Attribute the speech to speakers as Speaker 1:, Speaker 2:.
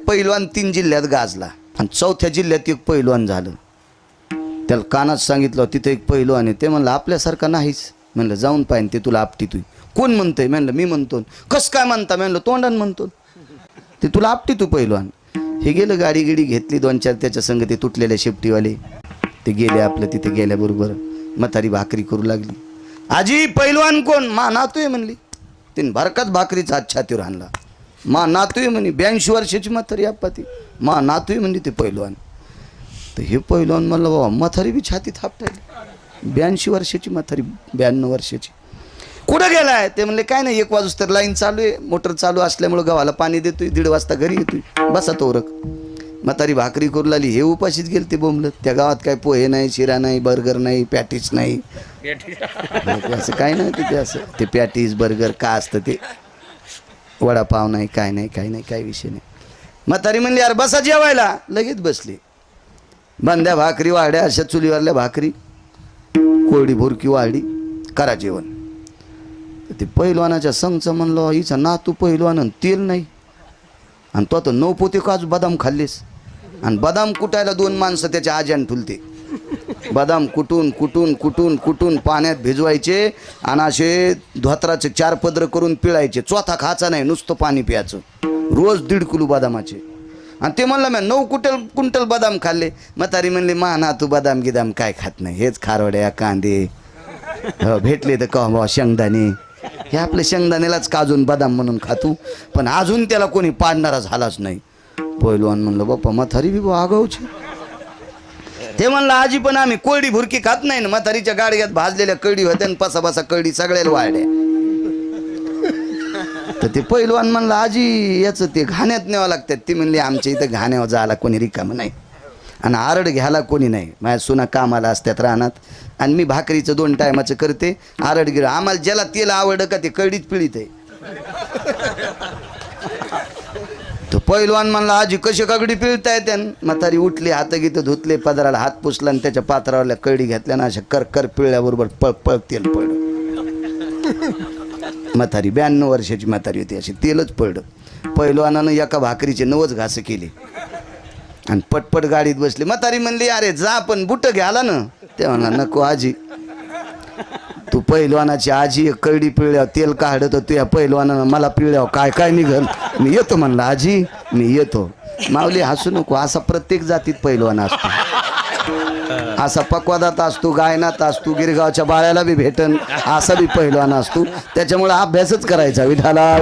Speaker 1: पैलवान 3 जिल्ह्यात गाजला आणि 4थ्या जिल्ह्यात एक पैलवान झालं. त्याला कानात सांगितलं तिथे एक पैलवान आहे. ते म्हणलं आपल्यासारखा नाहीच. म्हणलं जाऊन पाहिजे ते तुला आपटी तू. कोण म्हणतंय? म्हणलं मी म्हणतो. कस काय म्हणता? म्हणलं तोंडान म्हणतो ते तुला आपटी तू पैलवान. हे गेलं गाडी गिडी घेतली 2-4 त्याच्या संग ते तुटलेल्या शेपटीवाले ते गेले. आपलं तिथे गेल्याबरोबर म्हातारी भाकरी करू लागली. आजी पैलवान कोण? मा नातू आहे म्हणली. तिने भरकाच भाकरीचा हात छातीवर आणला. मा नातू आहे म्हणे. 82 वर्षाची म्हातारी आप्पा ती. मा नातू आहे म्हणली ते पैलवान. तर हे पैलवान म्हणलं बाबा म्हातारी बी छाती थापटायली. 82 वर्षाची म्हातारी 92 वर्षाची. कुठं गेलाय? ते म्हणले काय नाही 1 वाजता तर लाईन चालू आहे. मोटर चालू असल्यामुळं गव्हाला पाणी देतोय. 1:30 वाजता घरी येतोय. बसा तोरक. म्हातारी भाकरी करू लागली. हे उपाशीच गेल ते बोंबलत. त्या गावात काय पोहे नाही, शिरा नाही, बर्गर नाही, पॅटीस नाही. असं काय नाही तिथे. असं ते पॅटीस बर्गर का असतं ते. वडापाव नाही, काय नाही, काय नाही, काय विषय नाही. म्हातारी म्हणली यार बसा जेवायला. लगेच बसली. बांध्या भाकरी वाढ्या अशा चुलीवरल्या भाकरी, कोरडी भुरकी वाढली. करा जेवण. ते पैलवानाच्या संगचं म्हणलं हिचा नातू पैलवान आणि तेल नाही. आणि तो आता 9 पोते काजू बदाम खाल्लेस. आणि बदाम कुटायला 2 माणसं त्याच्या आज्यान ठुलते. बदाम कुटून कुटून कुटून कुटून पाण्यात भिजवायचे आणि असे धोत्राचे 4 पदर करून पिळायचे. चौथा खायचा नाही, नुसतं पाणी प्यायचं. रोज 1.5 किलो बदामाचे. आणि ते म्हणलं मी 9 क्विंटल बदाम खाल्ले. म्हातारी म्हणली मा नातू बदाम गिदाम काय खात नाही. हेच खारवड्या कांदे भेटले तर का बा शेंगदाणे. हे आपल्या शेंगदाण्यालाच काजून बदाम म्हणून खातू. पण अजून त्याला कोणी पाडणारा झालाच नाही. पैलवान म्हणलं बाप्पा म्हातारी बी आगाऊची. ते म्हणलं आजी पण आम्ही कोरडी भुरकी खात नाही ना. म्हातारीच्या गाडग्यात भाजलेल्या कळडी होत्या आणि पसा कळडी सगळ्याला वाढल्या. तर ते पैलवान म्हणलं आजी याचं ते घाण्यात न्यावं लागतात. ती म्हणली आमच्या इथं घाण्यावर जायला कोणी रिकामं नाही आणि आरड घ्यायला कोणी नाही. माझ्या सुना कामाला असतात रानात आणि मी भाकरीचं 2 टायमाचं करते. आरड गिर आम्हाला ज्याला तेल आवडतं का ते कळडीत पिळीत आहे. तर पैलवान म्हणला आजी कशी कगडी पिळताय त्यान. म्हातारी उठली, हात गीत धुतले, पदराला हात पुसला आणि त्याच्या पात्रावरल्या कळडी घेतल्या ना अशा कर पिळल्याबरोबर पळ तेल पडलं. म्हातारी 92 वर्षाची म्हातारी होती. अशी तेलच पडलं. पैलवानानं एका भाकरीचे 9 घास केले आणि पटपट गाडीत बसले. म्हातारी म्हणली अरे जा पण बुट घ्याला ना. ते म्हणला नको आजी, तू पैलवानाची आजी कळडी पिळल्यावर तेल काढत तू या पैलवानानं मला पिळल्यावर काय काय निघल. मी येतो म्हणला आजी, मी येतो. माऊली हसू नको. असा प्रत्येक जातीत पैलवान असतो. असा पक्वादात असतो, गायनात असतो, गिरगावच्या बाळ्याला बी भेटन असा बी पैलवान असतो. त्याच्यामुळे अभ्यासच करायचा विठाला.